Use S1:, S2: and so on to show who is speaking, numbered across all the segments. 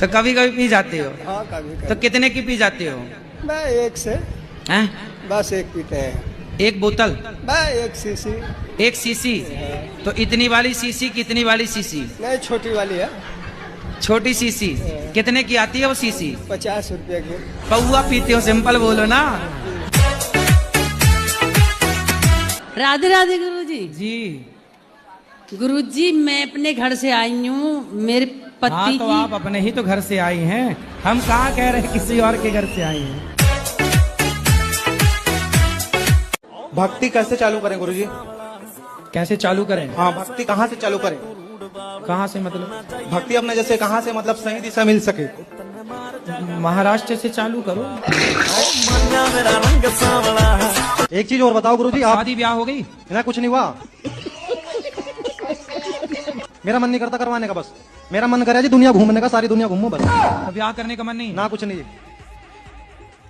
S1: तो कभी कभी पी जाते हो?
S2: हाँ कभी
S1: तो
S2: कभी।
S1: कितने की पी जाते हो?
S2: मैं एक से
S1: हैं?
S2: बस एक पीते हैं।
S1: एक बोतल?
S2: मैं एक सीसी।
S1: एक सीसी? तो इतनी वाली सीसी कितनी वाली सीसी?
S2: नहीं छोटी वाली है।
S1: छोटी सीसी कितने की आती है वो सीसी?
S2: 50 रुपये की।
S1: पौवा पीते हो, सिंपल बोलो ना।
S3: राधे राधे गुरुजी।
S1: जी
S3: गुरुजी मैं अपने घर से आई हूँ, मेरे पति
S1: हाँ, तो आप अपने ही तो घर से आई हैं, हम कहाँ कह रहे हैं किसी और के घर से आई हैं।
S4: भक्ति कैसे चालू करें गुरुजी?
S1: कैसे चालू करें?
S4: हाँ, भक्ति कहाँ से चालू करें?
S1: कहाँ से मतलब?
S4: भक्ति अपने जैसे कहाँ से मतलब सही दिशा मिल सके?
S1: महाराष्ट्र से चालू करो।
S4: एक चीज और बताओ गुरुजी, आप
S1: शादी ब्याह हो गई?
S4: ना कुछ नहीं हुआ। मेरा मन नहीं करता करवाने का, बस मेरा मन करे जी दुनिया घूमने का, सारी दुनिया घूमो बस।
S1: तो ब्याह करने का मन नहीं?
S4: ना कुछ नहीं।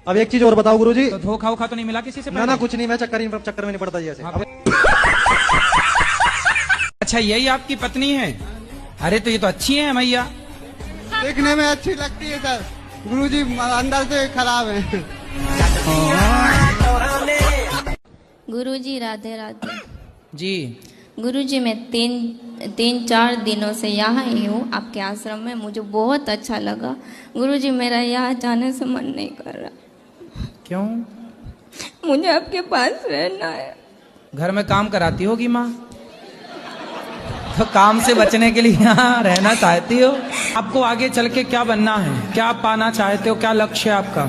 S4: अब एक चीज और बताओ गुरुजी।
S1: तो धोखा वोखा तो नहीं मिला किसी से?
S4: ना कुछ नहीं, मैं चक्कर में नहीं पड़ता जी ऐसे।
S1: अच्छा यही आपकी पत्नी है? अरे तो ये तो अच्छी है मैया।
S2: देखने में अच्छी लगती है सर, गुरुजी अंदर से खराब है।
S5: गुरुजी राधे राधे।
S1: जी
S5: गुरुजी मैं तीन चार दिनों से यहाँ ही हूँ आपके आश्रम में, मुझे बहुत अच्छा लगा। गुरुजी मेरा यहाँ जाने से मन नहीं कर रहा।
S1: क्यों?
S5: मुझे आपके पास रहना है।
S1: घर में काम कराती होगी माँ, तो काम से बचने के लिए यहाँ रहना चाहती हो? आपको आगे चल के क्या बनना है, क्या आप पाना चाहते हो, क्या लक्ष्य है आपका?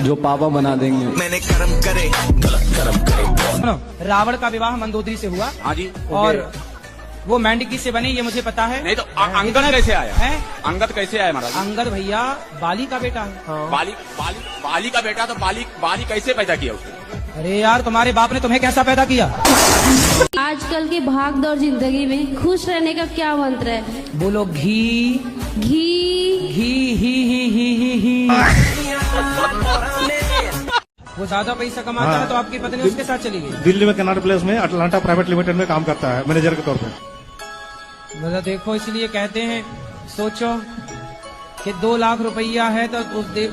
S6: जो पापा बना देंगे।
S7: मैंने कर्म करे गलत कर्म करे।
S1: रावण का विवाह मंदोदरी से हुआ।
S7: हाँ जी।
S1: और वो मेंढकी से बनी, ये मुझे पता है।
S7: नहीं तो अंगद कैसे आया
S1: है?
S7: अंगद कैसे आया महाराज?
S1: अंगद भैया बाली का बेटा है।
S7: बाली का बेटा, तो बाली कैसे पैदा किया उसने?
S1: अरे यार तुम्हारे बाप ने तुम्हें कैसा पैदा किया?
S8: आजकल की भागदौड़ जिंदगी में खुश रहने का क्या मंत्र है?
S1: बोलो घी
S8: घी
S1: घी ही ही ही ही ही। वो ज्यादा पैसा कमाता है तो आपकी पत्नी उसके साथ चली गई?
S9: दिल्ली में कनाट प्लेस में अटलांटा प्राइवेट लिमिटेड में काम करता है मैनेजर के तौर पे।
S1: मतलब देखो, इसलिए कहते हैं सोचो कि 2 लाख रुपया है तो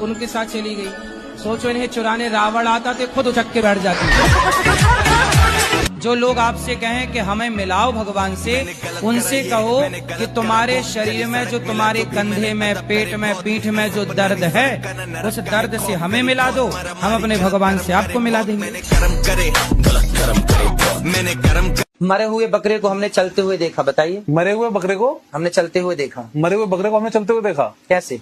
S1: उनके साथ चली गई। सोचो इन्हें चुराने रावण आता तो खुद उछक के बैठ जाती। जो लोग आपसे कहें कि हमें मिलाओ भगवान से, उनसे कहो कि तुम्हारे शरीर में जो तुम्हारे कंधे में, पेट में, पीठ में जो दर्द है, उस दर्द से हमें मिला दो, हम अपने भगवान से आपको मिला देंगे। मरे हुए बकरे को हमने चलते हुए देखा, बताइए।
S6: मरे हुए बकरे को
S1: हमने चलते हुए देखा।
S6: मरे हुए बकरे को हमने चलते हुए देखा?
S1: कैसे?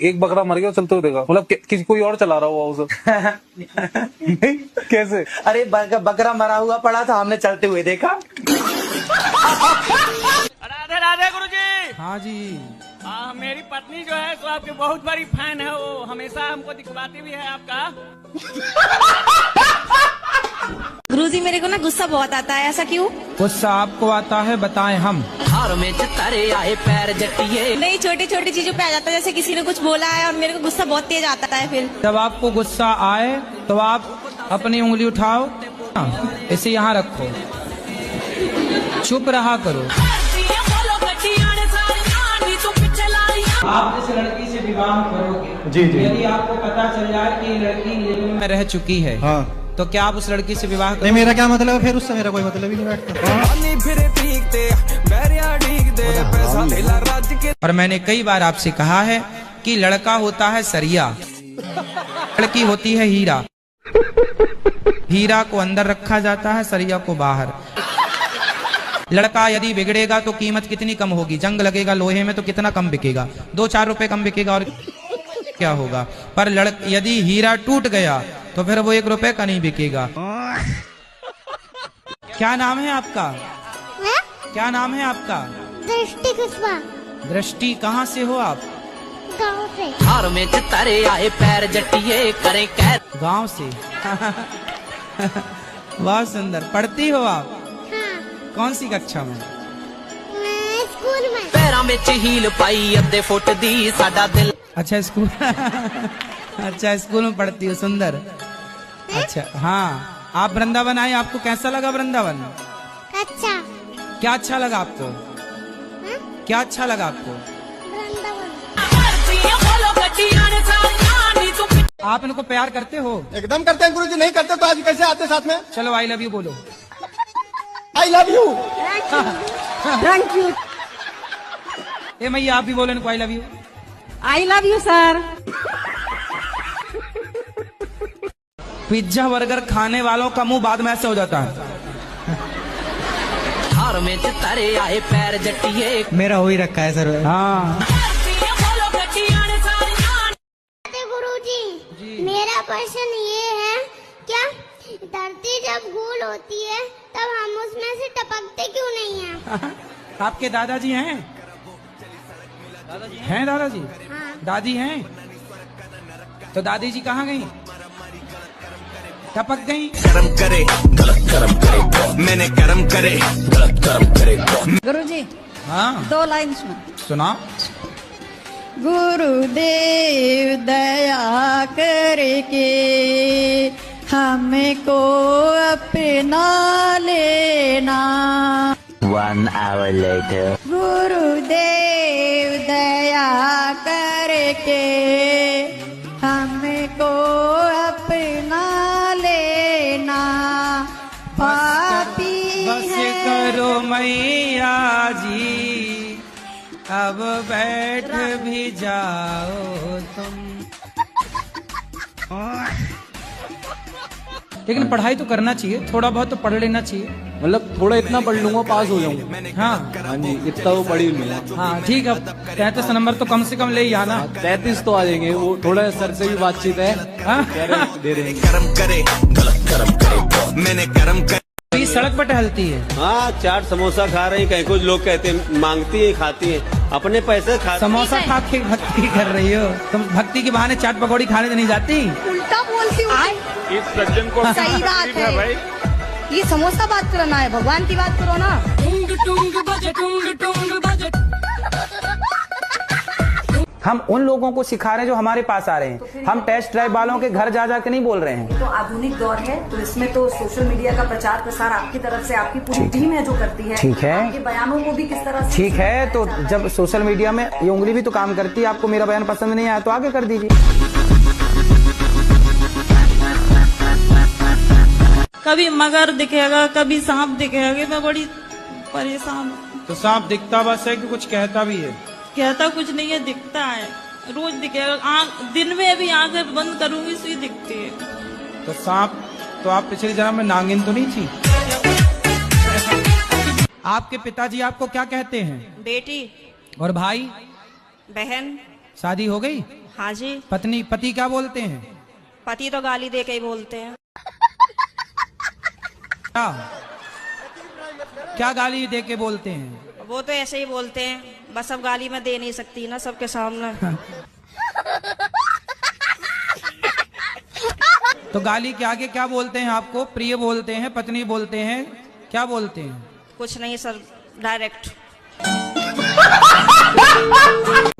S6: एक बकरा मर गया चलते हुए देखा, मतलब किसी कोई और चला रहा हुआ उसे? नहीं, कैसे?
S1: अरे बकरा मरा हुआ पड़ा था, हमने चलते हुए देखा।
S10: राधे राधे गुरुजी।
S1: हाँ जी।
S10: मेरी पत्नी जो है तो आपकी बहुत बड़ी फैन है, वो हमेशा हमको दिखवाती भी है आपका।
S8: गुरुजी मेरे को ना गुस्सा बहुत आता है, ऐसा क्यों?
S1: गुस्सा आपको आता है, बताएं हम।
S7: हार में चितारे आए पैर जटिए।
S8: नहीं, छोटी छोटी चीजों पे आ जाता है, जैसे किसी ने कुछ बोला है और मेरे को गुस्सा बहुत तेज आता है। फिर
S1: जब आपको गुस्सा आए तो आप अपनी उंगली उठाओ, इसे यहाँ रखो, चुप रहा करो। आप जिस लड़की से विवाह करोगे,
S9: जी जी,
S1: यदि आपको पता चल जाए कि ये लड़की जेल में रह चुकी है,
S9: हाँ,
S1: तो क्या आप उस लड़की से विवाह करोगे?
S4: नहीं, मेरा क्या मतलब है फिर? उससे मेरा कोई मतलब ही नहीं बैठता।
S1: और मैंने कई बार आपसे कहा है कि लड़का होता है सरिया, लड़की होती है हीरा। हीरा को अंदर रखा जाता है, सरिया को बाहर। लड़का यदि बिगड़ेगा तो कीमत कितनी कम होगी, जंग लगेगा लोहे में तो कितना कम बिकेगा, 2-4 रुपए कम बिकेगा और क्या होगा। पर यदि हीरा टूट गया तो फिर वो 1 रुपए का नहीं बिकेगा। क्या नाम है आपका? क्या नाम है आपका?
S8: दृष्टि कुशवाहा।
S1: दृष्टि, कहाँ से हो आप?
S8: गाँव से।
S7: हार में चितारे आए पैर जटिए करें कैद।
S1: गांव से। बहुत सुंदर। पढ़ती हो आप?
S8: हाँ।
S1: कौन सी कक्षा में?
S8: मैं स्कूल में।
S7: पैरों में हील पाई अद्धे फुट दी साडा दिल।
S1: अच्छा स्कूल। अच्छा स्कूल में पढ़ती हो, सुंदर। अच्छा हाँ, आप वृंदावन आए, आपको कैसा लगा वृंदावन?
S8: अच्छा।
S1: क्या अच्छा लगा आपको? क्या अच्छा लगा आपको?
S8: वृंदावन।
S1: आप इनको प्यार करते हो?
S2: एकदम करते हैं गुरुजी, नहीं करते तो आज कैसे आते साथ में?
S1: चलो आई लव यू बोलो।
S2: I love you.
S3: Thank you.
S1: ए मैया आप भी बोलो इनको I love you.
S3: I love you sir.
S1: Pizza burger खाने वालों का मुंह बाद में ऐसे हो जाता है।
S7: हार में तारे आए पैर जट्टिए।
S4: मेरा हो ही रखा है सर।
S1: हाँ
S11: गुरुजी, मेरा प्रश्न ये है, क्या धरती जब गोल होती है तब हम उसमें से टपकते क्यों नहीं हैं?
S1: आपके दादाजी हैं? हैं दादाजी?
S11: हाँ।
S1: दादी हैं? तो दादी जी कहाँ गई? टपक गई?
S12: कर्म करे गलत कर्म करे, मैंने कर्म करे गलत कर्म करे।
S3: गुरुजी
S1: हाँ
S3: 2 लाइन सुनो।
S1: सुना।
S3: गुरुदेव दया करके हमको अपना लेना।
S12: 1 hour later.
S3: गुरुदेव दया करके हमको अपना लेना। पापी
S1: बस
S3: है
S1: करो मैया जी, अब बैठ भी जाओ तुम। लेकिन पढ़ाई तो करना चाहिए, थोड़ा बहुत तो पढ़ लेना चाहिए।
S6: मतलब थोड़ा इतना पढ़ लूंगा पास हो जाऊंगा।
S1: हाँ
S6: जी इतना तो पढ़ ही लूंगा।
S1: हाँ ठीक है, 33 नंबर तो कम से कम ले ही आना।
S6: 33 तो आ जाएंगे, वो थोड़ा सर से भी बातचीत है।
S1: हाँ?
S6: दे रहे हैं।
S12: कर्म करे गलत कर्म करे, मैंने कर्म करे।
S1: इस सड़क पर टहलती है।
S13: हाँ चाट समोसा खा रही, कहीं कुछ लोग कहते हैं मांगती है खाती है, अपने पैसे खाती।
S1: समोसा खा के भक्ति कर रही हो तुम? भक्ति के बहाने चाट पकौड़ी खाने तो नहीं जाती?
S3: उल्टा बोलती हूँ।
S13: इस सज्जन को
S3: सही बात है
S13: भाई।
S3: ये समोसा बात करना है, भगवान की बात करो ना।
S1: हम उन लोगों को सिखा रहे हैं जो हमारे पास आ रहे हैं। हम टेस्ट ड्राइव वालों के घर जा के नहीं बोल रहे हैं।
S3: तो आधुनिक दौर है, तो इसमें तो सोशल मीडिया का प्रचार प्रसार आपकी तरफ से आपकी पूरी टीम है जो करती है।
S1: ठीक है।
S3: आपके बयानों को भी किस तरह से?
S1: ठीक है, तो जब सोशल मीडिया में ये उंगली भी तो काम करती है। आपको मेरा बयान पसंद नहीं आया तो आगे कर दीजिए।
S3: कभी मगर दिखेगा, कभी सांप दिखेगा, मैं बड़ी परेशान हूँ।
S1: तो सांप दिखता बस है कि कुछ कहता भी है?
S3: कहता कुछ नहीं है, दिखता है, रोज दिखेगा। दिन में भी आंखें बंद करूंगी तो दिखती है।
S1: तो सांप तो आप पिछले जन्म में नागिन तो नहीं थी? आपके पिताजी आपको क्या कहते हैं?
S3: बेटी।
S1: और भाई?
S3: बहन।
S1: शादी हो गई?
S3: हाँ जी।
S1: पति क्या बोलते हैं?
S3: पति तो गाली दे के ही बोलते हैं।
S1: क्या गाली दे के बोलते हैं?
S3: वो तो ऐसे ही बोलते हैं, बस अब गाली मैं दे नहीं सकती ना सबके सामने।
S1: तो गाली के आगे क्या बोलते हैं आपको? प्रिय बोलते हैं, पत्नी बोलते हैं, क्या बोलते हैं?
S3: कुछ नहीं सर, डायरेक्ट।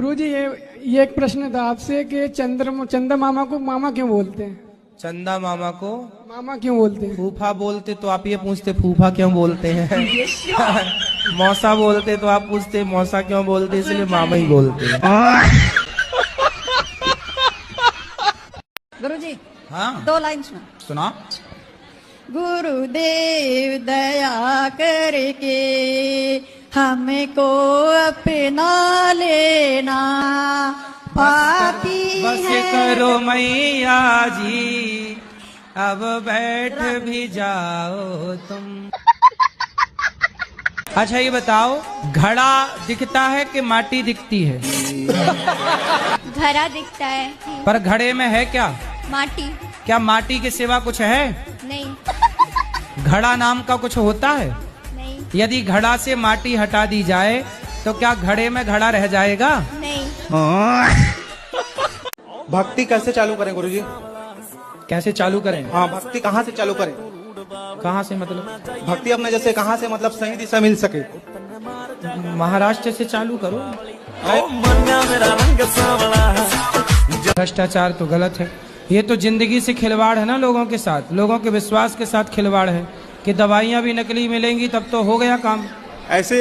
S14: गुरुजी ये एक प्रश्न था आपसे कि चंदा मामा को मामा क्यों बोलते हैं?
S1: चंदा मामा को
S14: मामा क्यों बोलते हैं?
S1: फूफा बोलते तो आप ये पूछते फूफा क्यों बोलते हैं? मौसा बोलते तो आप पूछते मौसा क्यों बोलते, इसलिए मामा ही बोलते हैं।
S3: गुरुजी
S1: हाँ
S3: 2 लाइन
S1: सुना।
S3: गुरुदेव दया करके हमको अपना लेना। पापी
S1: बस करो मैया जी, अब बैठ भी जाओ तुम। अच्छा ये बताओ, घड़ा दिखता है कि माटी दिखती है?
S11: घड़ा दिखता है।
S1: पर घड़े में है क्या?
S11: माटी।
S1: क्या माटी के सिवा कुछ है?
S11: नहीं।
S1: घड़ा नाम का कुछ होता है?
S11: नहीं।
S1: यदि घड़ा से माटी हटा दी जाए तो क्या घड़े में घड़ा रह जाएगा?
S11: नहीं।
S4: भक्ति कैसे चालू करें गुरुजी?
S1: कैसे चालू करें?
S4: हाँ भक्ति कहाँ से चालू करें?
S1: कहाँ से मतलब?
S4: भक्ति अपने जैसे कहाँ से मतलब सही दिशा मिल सके?
S1: महाराष्ट्र से चालू करो। भ्रष्टाचार तो गलत है। ये तो जिंदगी से खिलवाड़ है ना, लोगों के साथ, लोगों के विश्वास के साथ खिलवाड़ है कि दवाइयाँ भी नकली मिलेंगी तब तो हो गया काम।
S9: ऐसे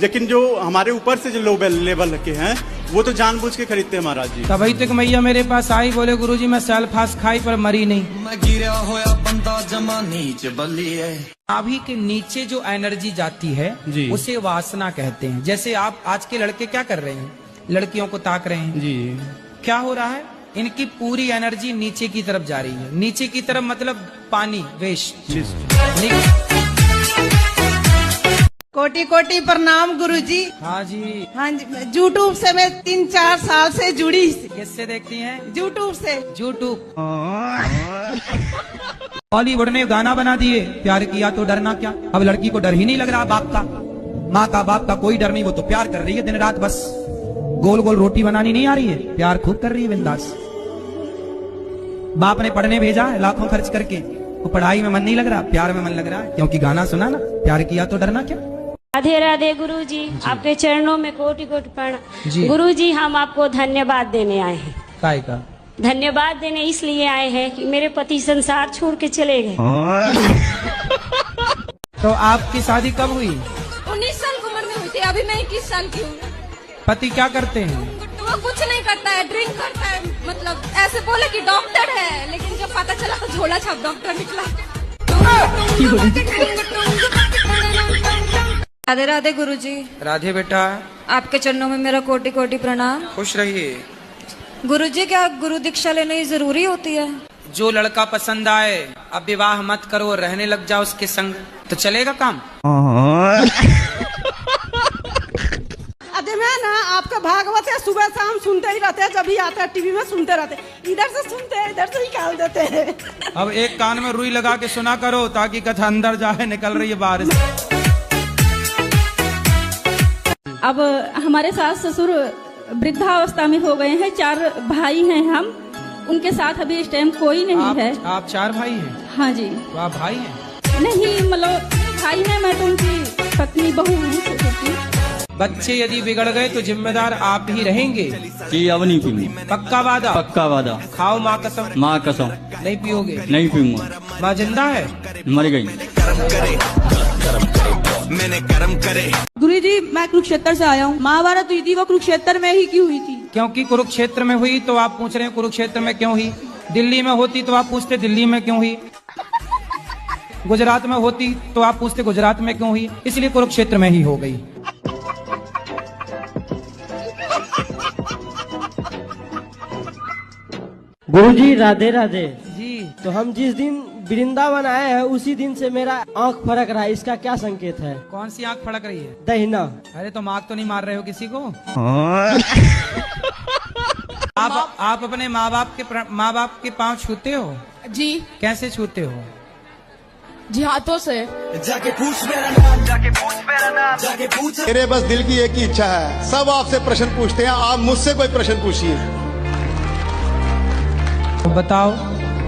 S9: लेकिन जो हमारे ऊपर से जो लो लेवल के हैं
S15: वो तो जानबूझ के खरीदते हैं महाराज जी।
S1: तभी तक मैया मेरे पास आई, बोले गुरुजी मैं सेल्फास खाई पर मरी नहीं।
S12: मैं गिरा होया बंदा जमा नीच बल्ली है।
S1: नाभि के नीचे जो एनर्जी जाती है उसे वासना कहते हैं। जैसे आप आज के लड़के क्या कर रहे हैं, लड़कियों को ताक रहे हैं जी, क्या हो रहा है, इनकी पूरी एनर्जी नीचे की तरफ जा रही है। नीचे की तरफ मतलब पानी, वेस्ट।
S16: कोटि कोटि प्रणाम गुरुजी।
S1: हाँ जी।
S16: हाँ जी, यूट्यूब से मैं 3-4 साल से जुड़ी।
S1: किससे देखती हैं?
S16: यूट्यूब से।
S1: यूट्यूब। बॉलीवुड ने गाना बना दिए, प्यार किया तो डरना क्या। अब लड़की को डर ही नहीं लग रहा बाप का, माँ का, बाप का कोई डर नहीं। वो तो प्यार कर रही है दिन रात, बस गोल गोल रोटी बनानी नहीं आ रही है, प्यार खूब कर रही है बिंदास। बाप ने पढ़ने भेजा है लाखों खर्च करके, वो पढ़ाई में मन नहीं लग रहा, प्यार में मन लग रहा है, क्योंकि गाना सुना ना, प्यार किया तो डरना क्या।
S8: राधे राधे गुरुजी, आपके चरणों में कोटि कोटि प्रणाम। गुरुजी हम आपको धन्यवाद देने आए हैं।
S1: काय का
S8: धन्यवाद देने इसलिए आए हैं कि मेरे पति संसार छोड़ के चले गए।
S1: तो आपकी शादी कब हुई?
S17: 19 साल की उम्र में हुई थी, अभी मैं 21 साल की हूँ।
S1: पति क्या करते हैं?
S17: वो कुछ नहीं करता है, ड्रिंक करता है, मतलब ऐसे बोले कि डॉक्टर है, लेकिन जब पता चला तो झोला छाप डॉक्टर निकला।
S18: राधे राधे गुरुजी।
S1: राधे बेटा।
S18: आपके चरणों में मेरा कोटि कोटि प्रणाम।
S1: खुश रहिए।
S18: गुरुजी क्या गुरु दीक्षा लेनी जरूरी होती है?
S1: जो लड़का पसंद आए अब विवाह मत करो, रहने लग जाओ उसके संग तो चलेगा काम।
S16: अरे मैं ना आपका भागवत है, सुबह शाम सुनते ही रहते हैं, जब भी आता है टीवी में सुनते रहते हैं, इधर से सुनते हैं इधर से निकाल देते हैं।
S1: अब एक कान में रुई लगा के सुना करो ताकि कथा अंदर जाए, निकल रही है बाहर से।
S3: अब हमारे सास ससुर वृद्धावस्था में हो गए हैं, 4 भाई हैं हम, उनके साथ अभी इस टाइम कोई नहीं है।
S1: आप 4 भाई हैं?
S3: हाँ जी।
S1: तो आप भाई हैं?
S3: नहीं, मतलब भाई हैं, मैं तो उनकी पत्नी बहू हूँ।
S1: बच्चे यदि बिगड़ गए तो जिम्मेदार आप ही रहेंगे?
S19: जी अब नहीं पीऊंगी।
S1: पक्का वादा?
S19: पक्का वादा।
S1: खाओ माँ कसम?
S19: माँ कसम।
S1: नहीं पियोगे?
S19: नहीं पीऊंगा।
S1: माँ जिंदा है?
S19: मर गई।
S12: मैंने कर्म करे।
S3: गुरुजी मैं कुरुक्षेत्र से आया हूँ, महाभारत हुई थी वो कुरुक्षेत्र में ही क्यों हुई थी?
S1: क्योंकि कुरुक्षेत्र में हुई तो आप पूछ रहे हैं कुरुक्षेत्र में क्यों हुई। दिल्ली में होती तो आप पूछते दिल्ली में क्यों हुई। गुजरात में होती तो आप पूछते गुजरात में क्यों हुई, इसलिए कुरुक्षेत्र में ही हो गई।
S20: गुरुजी राधे राधे
S1: जी।
S20: तो हम जिस दिन वृंदावन आए हैं उसी दिन से मेरा आंख फड़क रहा है, इसका क्या संकेत है?
S1: कौन सी आंख फड़क रही है?
S20: दहिना।
S1: अरे तो माँ तो नहीं मार रहे हो किसी को? आप अपने माँ बाप के पाँव छूते हो?
S17: जी।
S1: कैसे छूते हो?
S17: जी हाथों से।
S12: जाके पूछ मेरा नाम, जाके पूछ मेरा नाम, जाके पूछ।
S9: मेरे बस दिल की एक ही इच्छा है, सब आपसे प्रश्न पूछते हैं, आप मुझसे कोई प्रश्न पूछिए।
S1: बताओ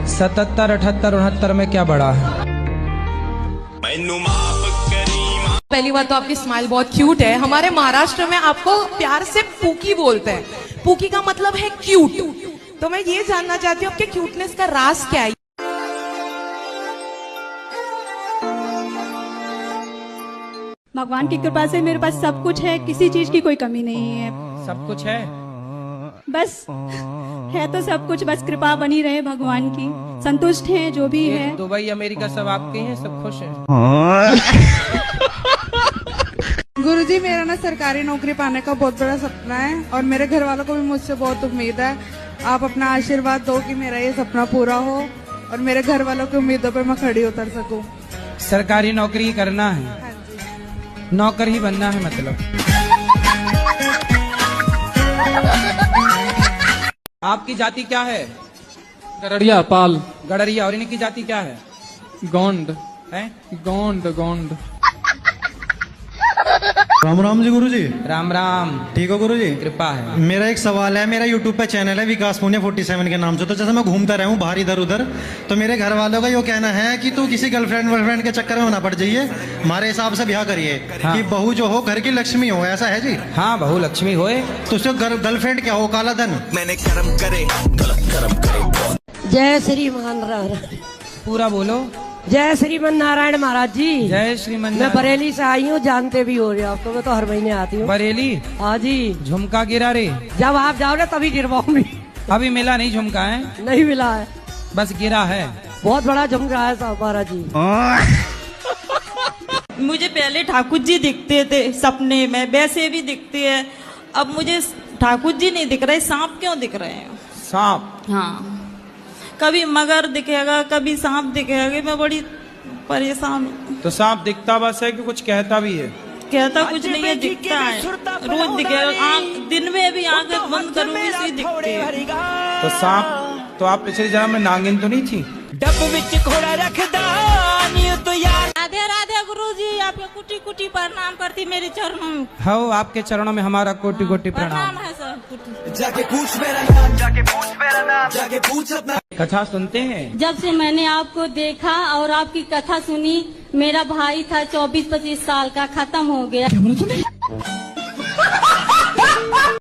S1: 77, 78, 69 में क्या बढ़ा है?
S17: पहली बात तो आपकी स्माइल बहुत क्यूट है। हमारे महाराष्ट्र में आपको प्यार से पूकी बोलते हैं, पूकी का मतलब है क्यूट। तो मैं ये जानना चाहती हूँ आपके क्यूटनेस का राज क्या है?
S3: भगवान की कृपा से मेरे पास सब कुछ है, किसी चीज की कोई कमी नहीं है।
S1: सब कुछ है?
S3: बस है तो सब कुछ, बस कृपा बनी रहे भगवान की। संतुष्ट हैं जो भी है।
S1: दुबई अमेरिका सब आपके हैं, सब खुश हैं।
S16: गुरुजी मेरा ना सरकारी नौकरी पाने का बहुत बड़ा सपना है, और मेरे घर वालों को भी मुझसे बहुत उम्मीद है। आप अपना आशीर्वाद दो कि मेरा ये सपना पूरा हो और मेरे घर वालों की उम्मीदों पर मैं खड़ी उतर सकूं।
S1: सरकारी नौकरी करना है? नौकर ही बनना है मतलब? आपकी जाति क्या है?
S21: गड़रिया पाल।
S1: गड़रिया। और इनकी जाति क्या है?
S21: गोंड
S1: है?
S21: गोंड गोंड।
S4: राम राम जी गुरुजी।
S1: राम राम।
S4: ठीक हो गुरुजी?
S1: कृपा है।
S4: मेरा एक सवाल है, मेरा यूट्यूब पे चैनल है विकास पुण्य 47 के नाम से। तो जैसे मैं घूमता रहा हूँ बाहर इधर उधर, तो मेरे घर वालों का ये कहना है कि तू किसी गर्लफ्रेंड के चक्कर में ना पड़ जाइए, हमारे हिसाब से ब्याह करिए। हाँ। कि बहू जो हो घर की लक्ष्मी हो, ऐसा है जी?
S1: हाँ, बहू लक्ष्मी होए
S4: तो उसको गर्लफ्रेंड क्या हो? काला धन।
S12: मैंने कर्म करे, गलत कर्म करे।
S16: जय श्री मान।
S1: पूरा बोलो।
S20: जय श्रीमन नारायण महाराज जी।
S1: जय श्रीमन।
S20: मैं बरेली से आई हूँ, जानते भी हो रहे हो आप तो, मैं तो हर महीने आती हूँ।
S1: बरेली?
S20: हाँ जी।
S1: झुमका गिरा रे?
S20: जब आप जाओ ना तभी गिरवाऊंगी।
S1: अभी मिला नहीं झुमका है?
S20: नहीं मिला है,
S1: बस गिरा है।
S20: बहुत बड़ा झुमका है साहब महाराज जी।
S5: मुझे पहले ठाकुर जी दिखते थे सपने में, वैसे भी दिखते हैं। अब मुझे ठाकुर जी नहीं दिख रहे, सांप क्यों दिख रहे हैं?
S1: सांप?
S5: हाँ, कभी मगर दिखेगा, कभी सांप दिखेगा। मैं बड़ी परेशान हूँ।
S1: तो सांप दिखता बस है कि कुछ कहता भी है?
S5: कहता कुछ नहीं है, दिखता है, रोज दिखेगा। दिन में भी आंखें बंद करूंगी इसलिए दिखते हैं।
S1: तो सांप, तो आप पिछले जन्म में नागिन तो नहीं थी?
S5: डब विच घोड़ा रखदा तो यार। राधे राधे गुरुजी, आपके कुटी कुटी प्रणाम करती मेरे चरणों में।
S1: हो, आपके चरणों में हमारा कोटि कोटि प्रणाम
S5: है सर।
S12: जाके पूछ मेरा नाम, जाके पूछ मेरा नाम, जाके पूछ अपना।
S1: कथा सुनते हैं?
S3: जब से मैंने आपको देखा और आपकी कथा सुनी, मेरा भाई था 24-25 साल का, खत्म हो गया।